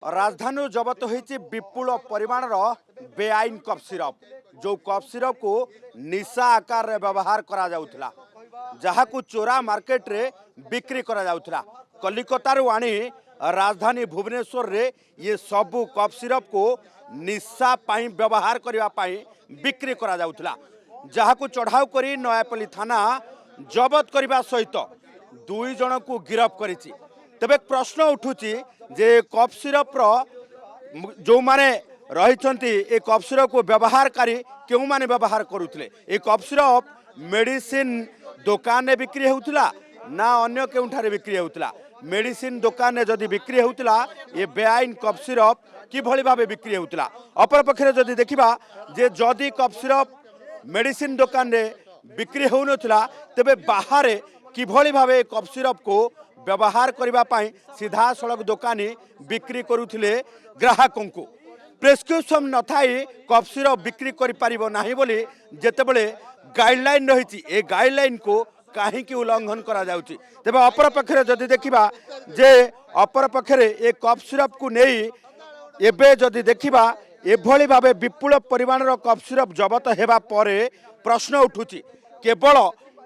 राजधानी जबत होती विपुल परिमाणर बेआईन cough syrup जो कफ सिरप को निशा आकार रे व्यवहार करा जाउथला जहाकू चोरा मार्केट रे बिक्री करा जाउथला। कलिकतारू आनी राजधानी भुवनेश्वर रे ये सबू कफ सिरप को निशा पाई व्यवहार करने पाई बिक्री करा जाउथला जहाकू चढ़ाऊ करी नयापल्ली थाना जबत करने सहित 2 जन को गिरफ्त करिछि। तेबे प्रश्न उठुची जे कफ सिरप जो माने रही ए कफ सिरप को व्यवहारकारी क्यों माने व्यवहार करुले। ए कफ सिरप मेडिसिन दुकान में बिक्री होउतला ना अन्य केउठारे बिक्री होउतला। मेडिसिन दुकान में जदि बिक्री होउतला ये बेआईन कफ सिरप किभली भाबे बिक्री होउतला। अपर पक्षरे जदि देखिबा जे जदि कफ सिरप मेडिसिन दुकान में बिक्री होउनथला तेबे बाहर किभली भाबे कफ सिरप को व्यवहार करने पाई सीधा सड़क दुकानी बिक्री करुले ग्राहकों को। प्रेस्क्रिप्शन न थाई कफ सिरप बिक्री करिपारिबो नाही बोली जेतेबेले गाइडलाइन रही ए गाइडलाइन को कहीं उल्लंघन करा जाउची। तेबे अपर पक्षरे जदि देखिबा जे अपर पक्षरे ए कफ सिरप को नहीं एबे जदि देखिबा एभली भाबे विपुल परिमाणर कफ सिरप जबत हेबा परे प्रश्न उठुची केवल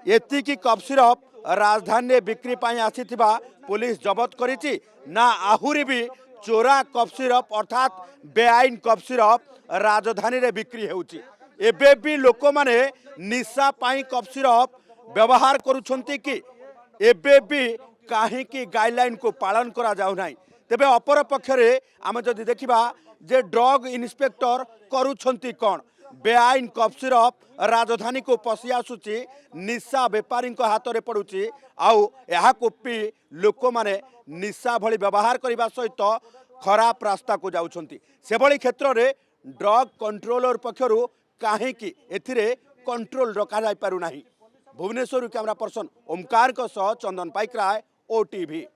एतिकी कफ सिरप राजधानी बिक्री पाई आसीथिबा पुलिस जबत करिछि ना आहुरी भी चोरा कफ सिरप अर्थात बेआईन कफ सिरप राजधानी रे बिक्री हेउछि। एबे भी लोक माने निशा पाई कफ सिरप व्यवहार करुछंती कि एबे भी काहे की गाइडलाइन को पालन करा जाउ नाही। तेबे अपर पक्षरे आमे जदि देखिबा जे ड्रग इन्स्पेक्टर करुछंती कोन बेआईन कफ सिरप राजधानी को पशि आसुची निशा बेपारी हाथ में पड़ुची आउ यह पी लोक माने निशा भली व्यवहार करने सहित खराब रास्ता को जाउछंती। से भली क्षेत्र में ड्रग कंट्रोलर पक्षरु काहेकि एथिरे कंट्रोल रखा जाय पारु नाही। भुवनेश्वर कैमरा पर्सन ओमकार सह चंदन पाइकराय ओटीवी।